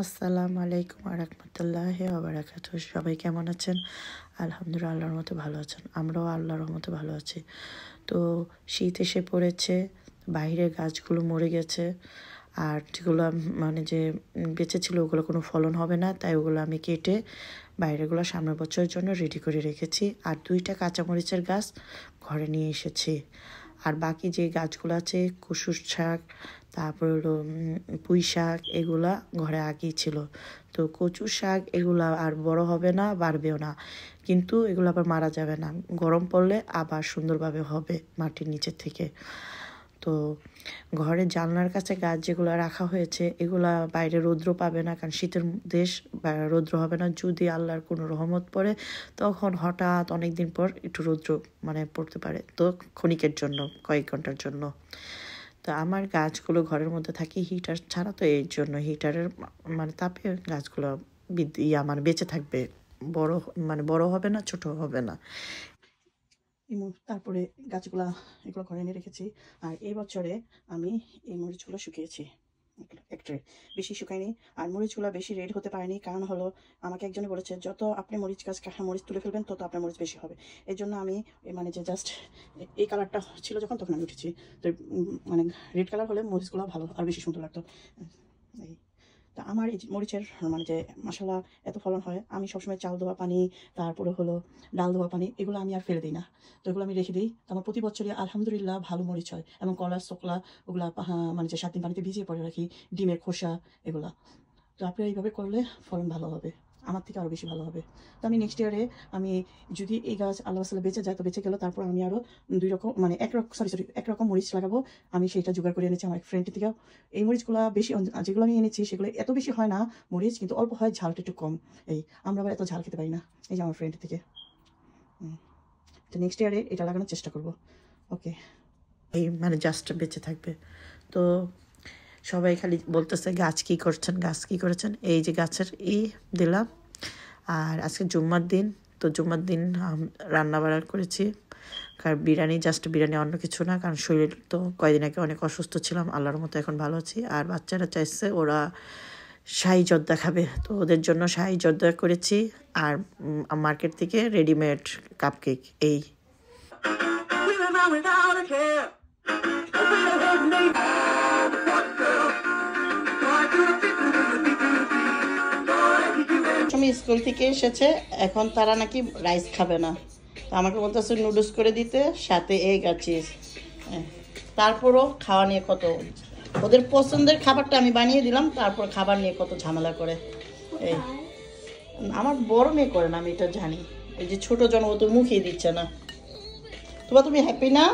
আসসালামু আলাইকুম ওয়া রাহমাতুল্লাহি ওয়া বারাকাতুহু। সবাই কেমন আছেন? আলহামদুলিল্লাহ, আল্লাহর রহমতে ভালো আছেন। আমরাও আল্লাহর রহমতে ভালো আছি। তো শীত এসে পড়েছে, বাইরের গাছগুলো মরে গেছে, আর যেগুলো মানে যে বেঁচে ছিল ওগুলো কোনো ফলন হবে না, তাই ওগুলো আমি কেটে বাইরেগুলো সামনের বছরের জন্য রেডি করে রেখেছি। আর 2টা কাঁচামরিচের গাছ ঘরে নিয়ে এসেছি। আর বাকি যে গাছগুলো আছে, কুসুর শাক, তারপর হলো পুঁই শাক, এগুলা ঘরে আগেই ছিল। তো কচু শাক এগুলা আর বড় হবে না, বাড়বেও না, কিন্তু এগুলো আবার মারা যাবে না, গরম পড়লে আবার সুন্দরভাবে হবে মাটির নিচের থেকে। তো ঘরের জানলার কাছে গাছ যেগুলো রাখা হয়েছে এগুলা বাইরে রৌদ্র পাবে না, কারণ শীতের দেশ, রৌদ্র হবে না। যদি আল্লাহর কোনো রহমত পড়ে তখন হঠাৎ অনেক দিন পর একটু রৌদ্র মানে পড়তে পারে, তো ক্ষণিকের জন্য, কয়েক ঘন্টার জন্য। তো আমার গাছগুলো ঘরের মধ্যে থাকে হিটার ছাড়া, তো এই জন্য হিটারের মানে তাপে গাছগুলো মানে বেঁচে থাকবে, বড় মানে বড় হবে না, ছোট হবে না। তারপরে গাছগুলা এগুলো ঘরে এনে রেখেছি। আর এই বছরে আমি এই মরিচগুলো শুকিয়েছি, একটু বেশি শুকায়নি। আর মরিচগুলো বেশি রেড হতে পারেনি, কারণ হলো আমাকে একজনে বলেছে যত আপনি মরিচ গাছ মরিচ তুলে ফেলবেন তত আপনার মরিচ বেশি হবে। এই জন্য আমি মানে যে জাস্ট এই কালারটা ছিল যখন, তখন আমি উঠেছি। তো মানে রেড কালার হলে মরিচগুলো ভালো আর বেশি সুন্দর লাগতো। এই তা আমার এই মরিচের মানে যে মশলা এত ফলন হয়, আমি সবসময় চাল ধোয়া পানি, তারপরে হলো ডাল ধোয়া পানি, এগুলো আমি আর ফেলে দিই না। তো এগুলো আমি রেখে দিই। তো আমার প্রতি বছরই আলহামদুলিল্লাহ ভালো মরিচ হয়। এবং কলা চোকলা ওগুলা মানে যে 7 দিন পানিতে ভিজিয়ে পরে রাখি, ডিমের খোসা এগুলা। তো আপনি এইভাবে করলে ফলন ভালো হবে, আমার থেকে আরও বেশি ভালো হবে। তো আমি নেক্সট ইয়ারে আমি যদি এই গাছ আল্লাহ সাল্লাহ বেঁচে যায় তো বেঁচে গেল, তারপর আমি আরও 2 রকম মানে এক রকম মরিচ লাগাবো। আমি সেটা জোগাড় করে এনেছি আমার এক ফ্রেন্ডের থেকে। এই মরিচগুলো বেশি, যেগুলো আমি এনেছি সেগুলো এত বেশি হয় না মরিচ, কিন্তু অল্প হয়, ঝালটা একটু কম। আমরা আবার এত ঝাল খেতে পারি না। এই যে আমার ফ্রেন্ড থেকে। তো নেক্সট ইয়ারে এটা লাগানোর চেষ্টা করব। ওকে, এই মানে জাস্ট বেঁচে থাকবে। তো সবাই খালি বলতেছে গাছ কী করছেন, গাছ কী করেছেন। এই যে গাছের দিলাম। আর আজকে জুম্মার দিন, তো জুম্মার দিন রান্না বাড়া করেছি। কারণ বিরিয়ানি, জাস্ট বিরিয়ানি, অন্য কিছু না, কারণ শরীর তো কয়েকদিন আগে অনেক অসুস্থ ছিলাম, আল্লাহর মতো এখন ভালো আছি। আর বাচ্চারা চাইছে ওরা শাহি জর্দা খাবে, তো ওদের জন্য শাহি জর্দা করেছি। আর মার্কেট থেকে রেডিমেড কাপকেক। এই স্কুল থেকে এসেছে, এখন তারা নাকি রাইস খাবে না, আমাকে বলতেছে নুডলস করে দিতে, সাথে এগ আর চিজ। তারপরও খাওয়া নিয়ে কত, ওদের পছন্দের খাবারটা আমি বানিয়ে দিলাম, তারপর খাবার নিয়ে কত ঝামেলা করে। এই আমার বড় মেয়ে করে না, আমি এটা জানি। এই যে ছোট জন, ও তো মুখেই দিচ্ছে না। তুমি হ্যাপি না?